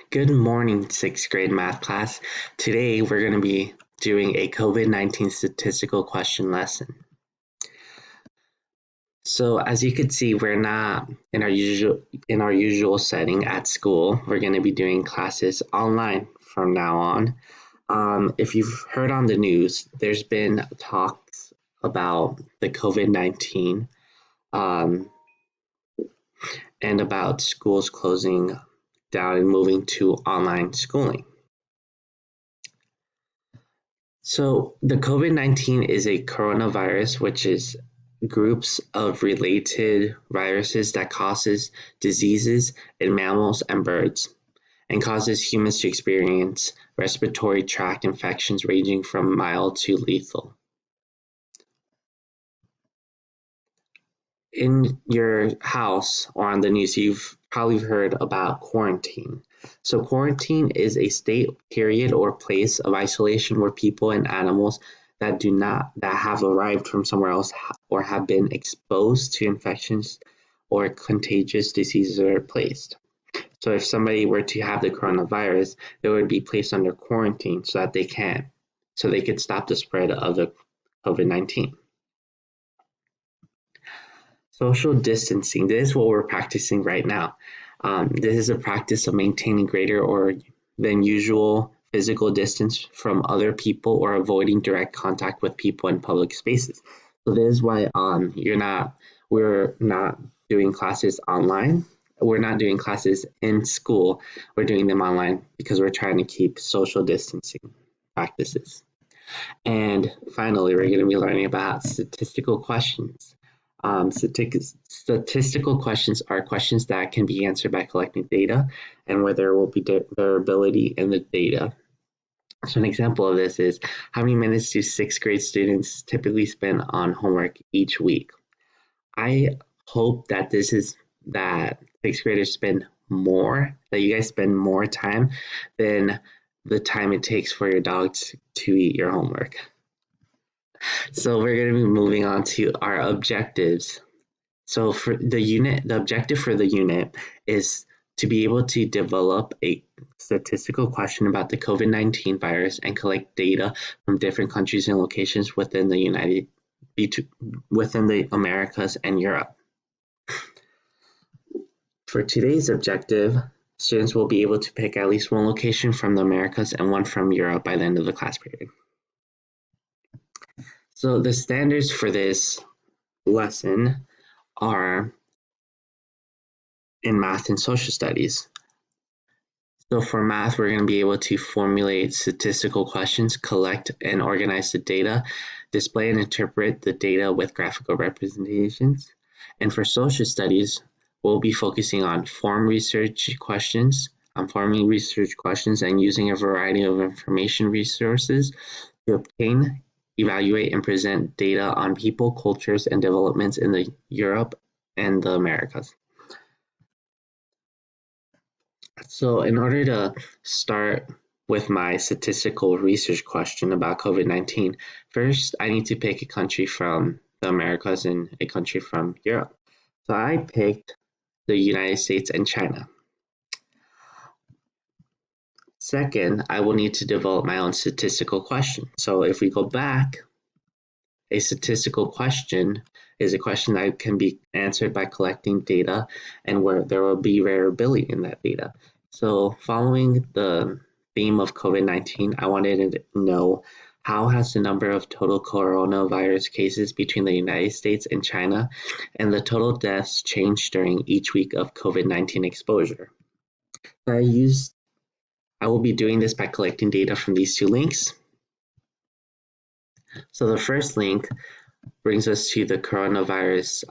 Good morning, sixth grade math class. Today we're going to be doing a COVID-19 statistical question lesson. So as you can see, we're not in our usual setting at school. We're going to be doing classes online from now on. If you've heard on the news, there's been talks about the COVID-19 um, and about schools closing down and moving to online schooling. So the COVID-19 is a coronavirus, which is groups of related viruses that causes diseases in mammals and birds and causes humans to experience respiratory tract infections ranging from mild to lethal. In your house or on the news, you've probably heard about quarantine. So quarantine is a state, period, or place of isolation where people and animals that have arrived from somewhere else or have been exposed to infections or contagious diseases are placed. So if somebody were to have the coronavirus, they would be placed under quarantine so they could stop the spread of the COVID-19. Social distancing, this is what we're practicing right now. This is a practice of maintaining greater or than usual physical distance from other people or avoiding direct contact with people in public spaces. So this is why we're not doing classes online. We're not doing classes in school. We're doing them online because we're trying to keep social distancing practices. And finally, we're going to be learning about statistical questions. Statistical questions are questions that can be answered by collecting data and where there will be variability in the data. So an example of this is, how many minutes do sixth grade students typically spend on homework each week? I hope that that sixth graders that you guys spend more time than the time it takes for your dogs to eat your homework. So we're going to be moving on to our objectives. So for the objective for the unit is to be able to develop a statistical question about the COVID-19 virus and collect data from different countries and locations within the Americas and Europe. For today's objective, students will be able to pick at least one location from the Americas and one from Europe by the end of the class period. So the standards for this lesson are in math and social studies. So for math, we're going to be able to formulate statistical questions, collect and organize the data, display and interpret the data with graphical representations. And for social studies, we'll be focusing on forming research questions and using a variety of information resources to obtain, evaluate, and present data on people, cultures, and developments in the Europe and the Americas. So in order to start with my statistical research question about COVID-19, first I need to pick a country from the Americas and a country from Europe. So I picked the United States and China. Second, I will need to develop my own statistical question. So if we go back, a statistical question is a question that can be answered by collecting data and where there will be variability in that data. So following the theme of COVID-19, I wanted to know, how has the number of total coronavirus cases between the United States and China and the total deaths changed during each week of COVID-19 exposure? I will be doing this by collecting data from these two links. So the first link brings us to the coronavirus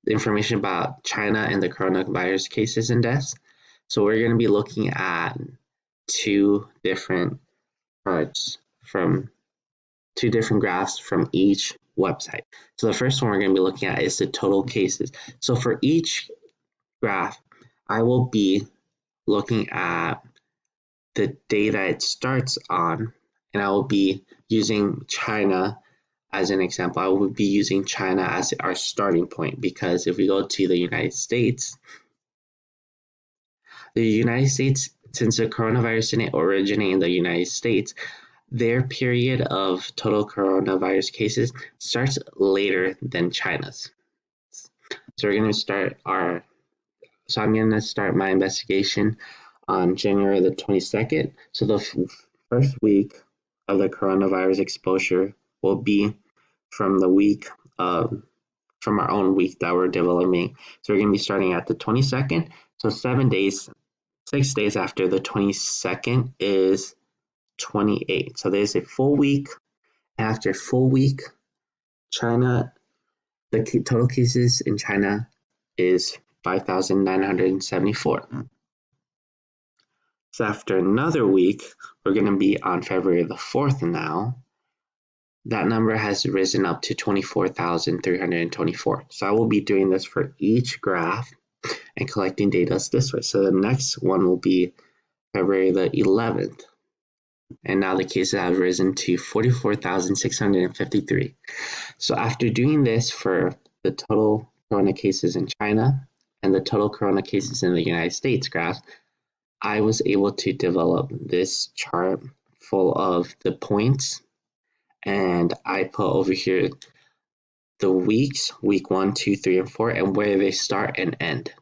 information about China and the coronavirus cases and deaths. So we're going to be looking at two different graphs from each website. So the first one we're going to be looking at is the total cases. So for each graph, I will be looking at the data it starts on, and I will be using China as an example. I will be using China as our starting point, because if we go to the United States, The United States, since the coronavirus didn't originate in the United States, their period of total coronavirus cases starts later than China's. So we're going to start our so I'm going to start my investigation on January the 22nd. So the first week of the coronavirus exposure will be from the week from our own week that we're developing. So we're going to be starting at the 22nd. So 6 days after the 22nd is 28. So there's a full week. After a full week, China, the total cases in China is 5,974. So after another week, we're going to be on February the 4th now. That number has risen up to 24,324. So I will be doing this for each graph and collecting data this way. So the next one will be February the 11th. And now the cases have risen to 44,653. So after doing this for the total corona cases in China and the total corona cases in the United States graph, I was able to develop this chart full of the points, and I put over here the weeks, week 1, 2, 3, and 4, and where they start and end.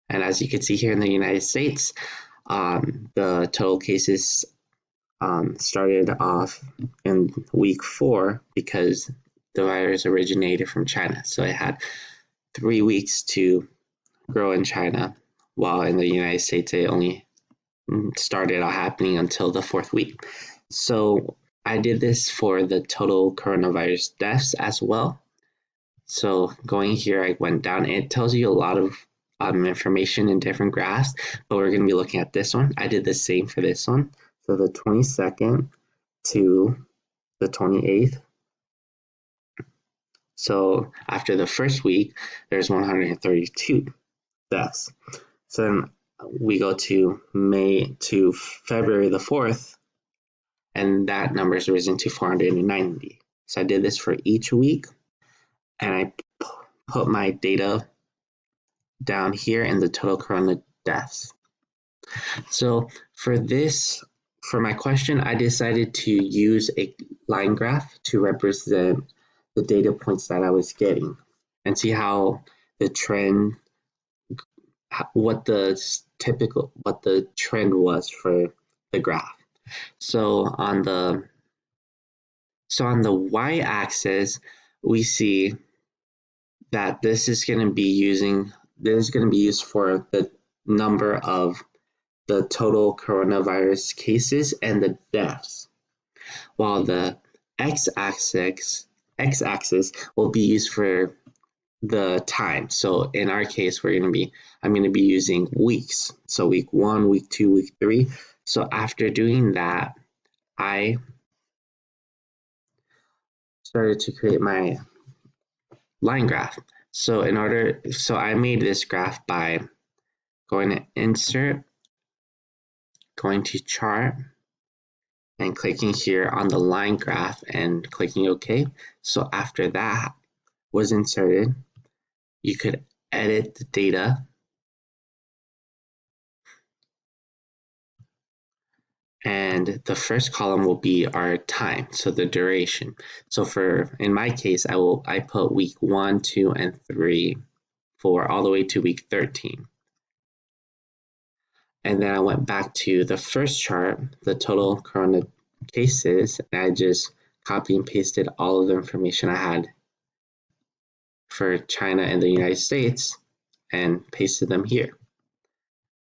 And as you can see here in the United States, the total cases started off in week 4 because the virus originated from China. So it had 3 weeks to grow in China, while in the United States it only started happening until the 4th week. So I did this for the total coronavirus deaths as well. So going here, I went down. It tells you a lot of information in different graphs, but we're going to be looking at this one. I did the same for this one. So the 22nd to the 28th. So after the first week, there's 132 deaths. So then we go to February the 4th, and that number has risen to 490. So I did this for each week, and I put my data down here in the total corona deaths. So for my question, I decided to use a line graph to represent the data points that I was getting and see how the trend, what the trend was for the graph. So on the y-axis, we see that this is going to be used for the number of the total coronavirus cases and the deaths, while the x-axis will be used for the time. So in our case, I'm going to be using weeks. So week 1, week 2, week 3. So after doing that, I started to create my line graph. So I made this graph by going to insert, going to chart, and clicking here on the line graph and clicking OK. So after that was inserted, you could edit the data and the first column will be our time, so the duration. So in my case, I put week 1, 2, and 3, 4, all the way to week 13. And then I went back to the first chart, the total corona cases, and I just copy and pasted all of the information I had for China and the United States and pasted them here.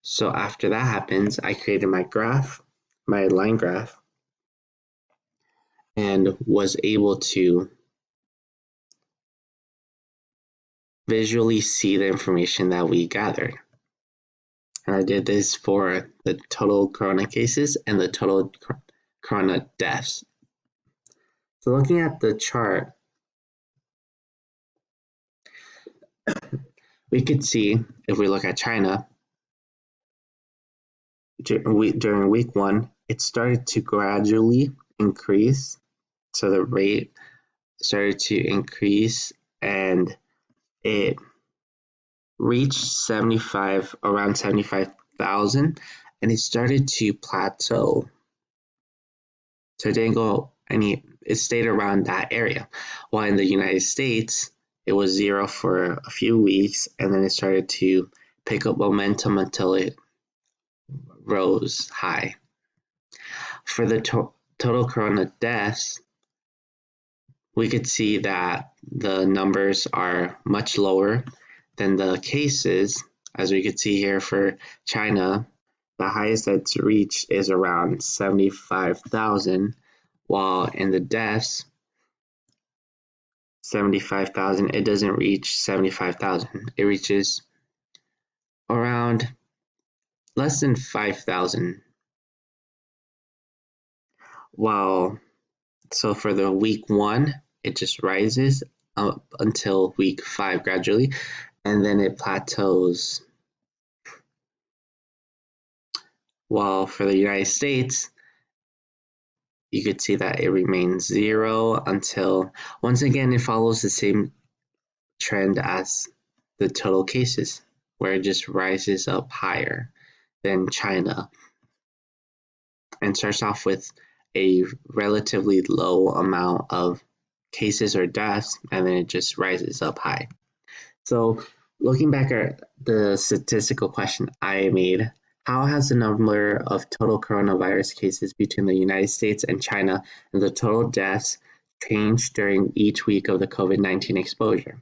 So after that happens, I created my line graph, and was able to visually see the information that we gathered. And I did this for the total corona cases and the total corona deaths. So looking at the chart, we could see, if we look at China, during week 1, it started to gradually increase. So the rate started to increase, and it reached around 75,000 100,000, and it started to plateau. So it didn't go it stayed around that area. While in the United States, it was zero for a few weeks, and then it started to pick up momentum until it rose high. For the total corona deaths, we could see that the numbers are much lower than the cases. As we could see here for China, the highest that's reached is around 75,000, while in the deaths, 75,000, it doesn't reach 75,000. It reaches around less than 5,000. While, so for the week 1, it just rises up until week 5 gradually, and then it plateaus. While for the United States, you could see that it remains zero until, once again, it follows the same trend as the total cases, where it just rises up higher than China and starts off with a relatively low amount of cases or deaths, and then it just rises up high. So looking back at the statistical question I made, how has the number of total coronavirus cases between the United States and China and the total deaths changed during each week of the COVID-19 exposure?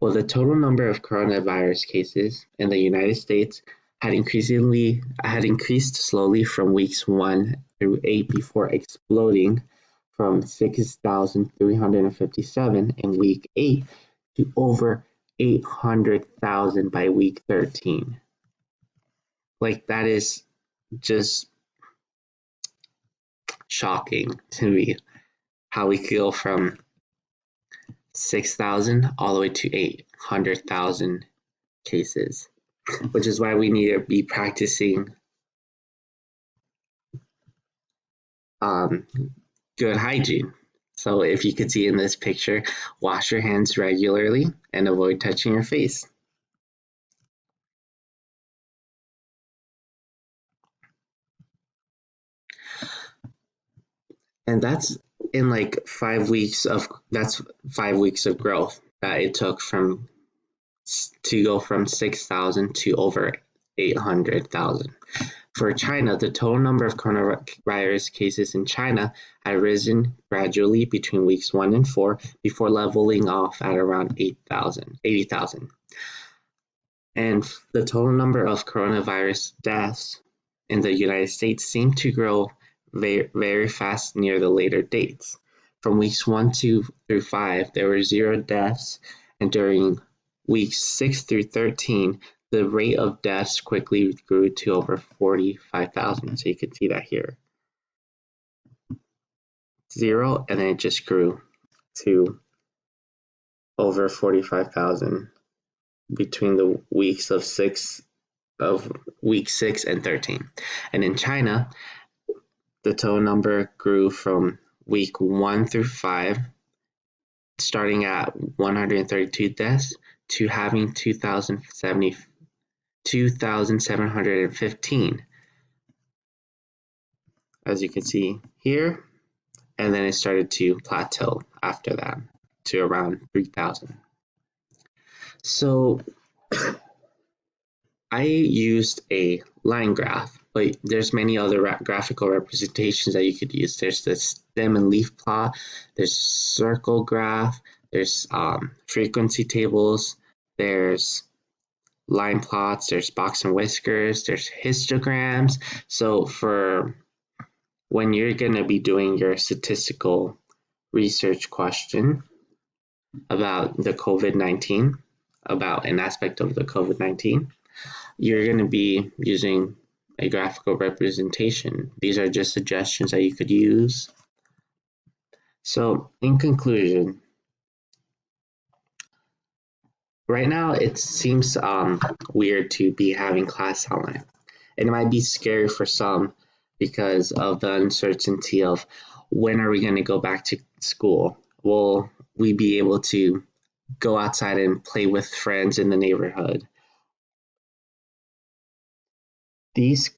Well, the total number of coronavirus cases in the United States had increased slowly from weeks 1 through 8 before exploding from 6,357 in week 8 to over 800,000 by week 13. Like, that is just shocking to me, how we go from 6,000 all the way to 800,000 cases, which is why we need to be practicing good hygiene. So if you could see in this picture, wash your hands regularly and avoid touching your face. And that's in like 5 weeks of, that's 5 weeks of growth that it took to go from 6,000 to over 800,000. For China, the total number of coronavirus cases in China had risen gradually between weeks 1 and 4 before leveling off at around 80,000. And the total number of coronavirus deaths in the United States seemed to grow very, very fast near the later dates. From weeks 1 through 5, there were 0 deaths, and during weeks 6 through 13, the rate of deaths quickly grew to over 45,000. So you can see that here. 0, and then it just grew to over 45,000 between the weeks of week 6 and 13. And in China, the total number grew from week 1 through 5, starting at 132 deaths, to having 2,715, as you can see here. And then it started to plateau after that to around 3,000. So I used a line graph, but there's many other graphical representations that you could use. There's the stem and leaf plot, there's circle graph, there's frequency tables, there's line plots, there's box and whiskers, there's histograms. So for when you're going to be doing your statistical research question about the COVID-19, about an aspect of the COVID-19, you're going to be using a graphical representation. These are just suggestions that you could use. So in conclusion, right now it seems weird to be having class online. And it might be scary for some because of the uncertainty of when are we going to go back to school? Will we be able to go outside and play with friends in the neighborhood? These